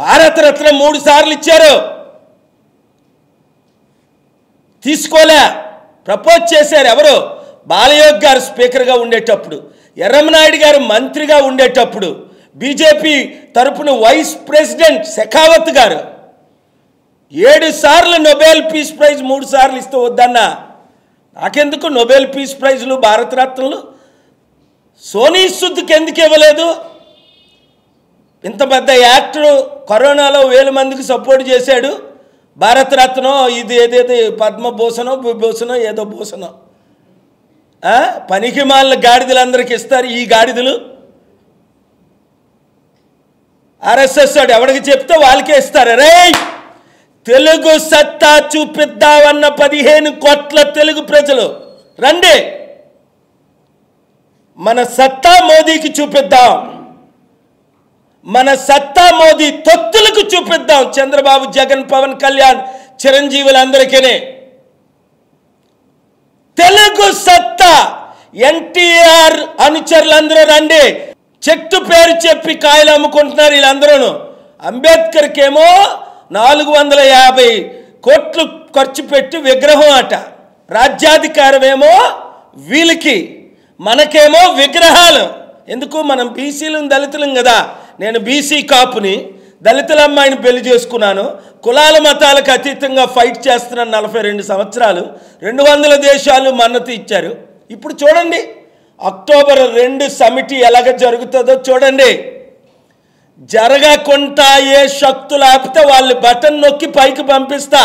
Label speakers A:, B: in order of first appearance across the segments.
A: భారతరత్న 3 సార్లు ఇచ్చారు, తీసుకోలే. ప్రపోజ్ చేశారు ఎవరు? బాలయోగ్ గారు స్పీకర్గా ఉండేటప్పుడు, ఎర్రమనాయుడు గారు మంత్రిగా ఉండేటప్పుడు, బీజేపీ తరపున వైస్ ప్రెసిడెంట్ షెకావత్ గారు 7 సార్లు నోబెల్ పీస్ ప్రైజ్ 3 సార్లు ఇస్తూ వద్దన్నా. నాకెందుకు నోబెల్ పీస్ ప్రైజ్లు భారతరత్నలు? సోనీ సుద్కి ఎందుకు ఇవ్వలేదు? ఇంత పెద్ద యాక్టర్ కరోనాలో 1000 మందికి సపోర్ట్ చేశాడు. భారతరత్నం ఇది ఏదైతే పద్మభూషణో విభూషణో ఏదో భూషణం, పనికి మాలిన గాడిదలందరికీ ఇస్తారు. ఈ గాడిదలు ఆర్ఎస్ఎస్ వాడు ఎవరికి చెప్తే వాళ్ళకే ఇస్తారు. రే, తెలుగు సత్తా చూపిద్దామన్న 15 కోట్ల తెలుగు ప్రజలు రండి, మన సత్తా మోదీకి చూపిద్దాం, మన సత్తా మోదీ తొత్తులకు చూపిద్దాం. చంద్రబాబు, జగన్, పవన్ కళ్యాణ్, చిరంజీవులందరికీ తెలుగు సత్తా. ఎన్టీఆర్ అనుచరులందరూ రండి. చెట్టు పేరు చెప్పి కాయలు అమ్ముకుంటున్నారు వీళ్ళందరూ. అంబేద్కర్కి ఏమో 450 కోట్లు ఖర్చు పెట్టి విగ్రహం అట. రాజ్యాధికారం ఏమో వీళ్ళకి, మనకేమో విగ్రహాలు. ఎందుకు? మనం బీసీలు దళితులం కదా. నేను బీసీ కాపుని, దళితుల అమ్మాయిని పెళ్లి చేసుకున్నాను. కులాల మతాలకు అతీతంగా ఫైట్ చేస్తున్నాను 42 సంవత్సరాలు. 200 దేశాలు మన్నతు ఇచ్చారు. ఇప్పుడు చూడండి, అక్టోబర్ 2 సమిట్ ఎలాగ జరుగుతుందో చూడండి. జరగకుండా ఏ శక్తులు ఆపితే వాళ్ళు బటన్ నొక్కి పైకి పంపిస్తా.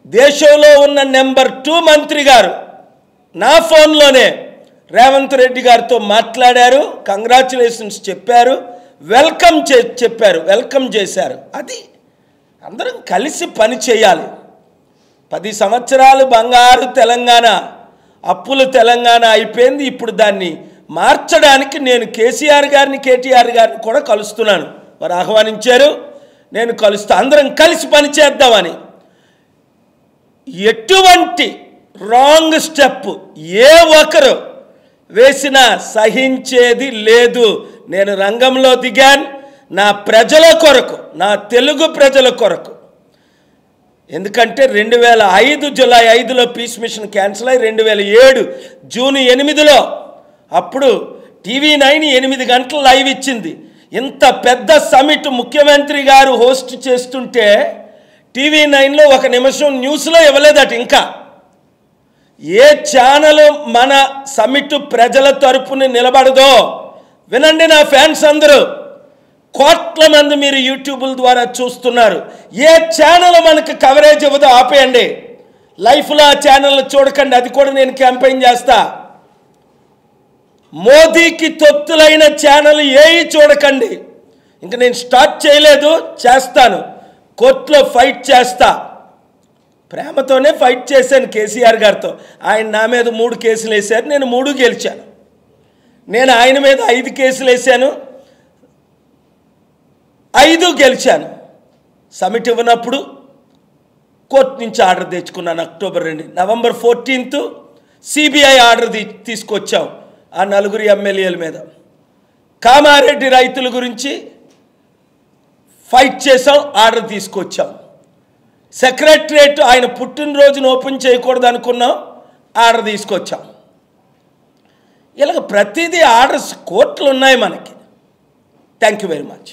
A: దేశంలో ఉన్న నెంబర్ 2 మంత్రి గారు నా ఫోన్లోనే రేవంత్ రెడ్డి గారితో మాట్లాడారు, కంగ్రాచులేషన్స్ చెప్పారు, వెల్కమ్ చేశారు. అది అందరం కలిసి పని చేయాలి. 10 సంవత్సరాలు బంగారు తెలంగాణ, అప్పులు తెలంగాణ అయిపోయింది. ఇప్పుడు దాన్ని మార్చడానికి నేను కేసీఆర్ గారిని, కేటీఆర్ గారిని కూడా కలుస్తున్నాను. వారు ఆహ్వానించారు, నేను కలుస్తా. అందరం కలిసి పని చేద్దామని. ఎటువంటి రాంగ్ స్టెప్ ఏ ఒక్కరు వేసినా సహించేది లేదు. నేను రంగంలో దిగాను నా ప్రజల కొరకు, నా తెలుగు ప్రజల కొరకు. ఎందుకంటే 2005 జూలై 5లో పీస్ మిషన్ క్యాన్సిల్ అయ్యి 2007 జూన్ 8లో అప్పుడు TV9 8 గంటలు లైవ్ ఇచ్చింది. ఇంత పెద్ద సమిట్ ముఖ్యమంత్రి గారు హోస్ట్ చేస్తుంటే TV9లో 1 నిమిషం న్యూస్లో ఇవ్వలేదట. ఇంకా ఏ ఛానల్ మన సమిట్ ప్రజల తరపున నిలబడదో వినండి నా ఫ్యాన్స్ అందరూ. కోట్ల మంది మీరు యూట్యూబ్ల ద్వారా చూస్తున్నారు. ఏ ఛానల్ మనకు కవరేజ్ ఇవ్వదో ఆపేయండి. లైఫ్లో ఆ ఛానల్ చూడకండి, అది కూడా నేను క్యాంపెయిన్ చేస్తా. మోదీకి తొత్తులైన ఛానల్ ఏవి చూడకండి. ఇంకా నేను స్టార్ట్ చేయలేదు, చేస్తాను. కోర్టులో ఫైట్ చేస్తా. ప్రేమతోనే ఫైట్ చేశాను కేసీఆర్ గారితో. ఆయన నా మీద 3 కేసులు వేశారు, నేను 3 గెలిచాను. నేను ఆయన మీద 5 కేసులు వేశాను, 5 గెలిచాను. సమిట్ ఇవ్వనప్పుడు కోర్టు నుంచి ఆర్డర్ తెచ్చుకున్నాను. అక్టోబర్ 2, నవంబర్ 14 సిబిఐ ఆర్డర్ తీసుకొచ్చాం ఆ 4 ఎమ్మెల్యేల మీద. కామారెడ్డి రైతుల గురించి ఫైట్ చేసాం, ఆర్డర్ తీసుకొచ్చాం. సెక్రటరేట్ ఆయన పుట్టినరోజును ఓపెన్ చేయకూడదు అనుకున్నాం, ఆర్డర్ తీసుకొచ్చాం. ఇలాగ ప్రతిదీ ఆర్డర్స్ కోర్టులు ఉన్నాయి మనకి. Thank you very much.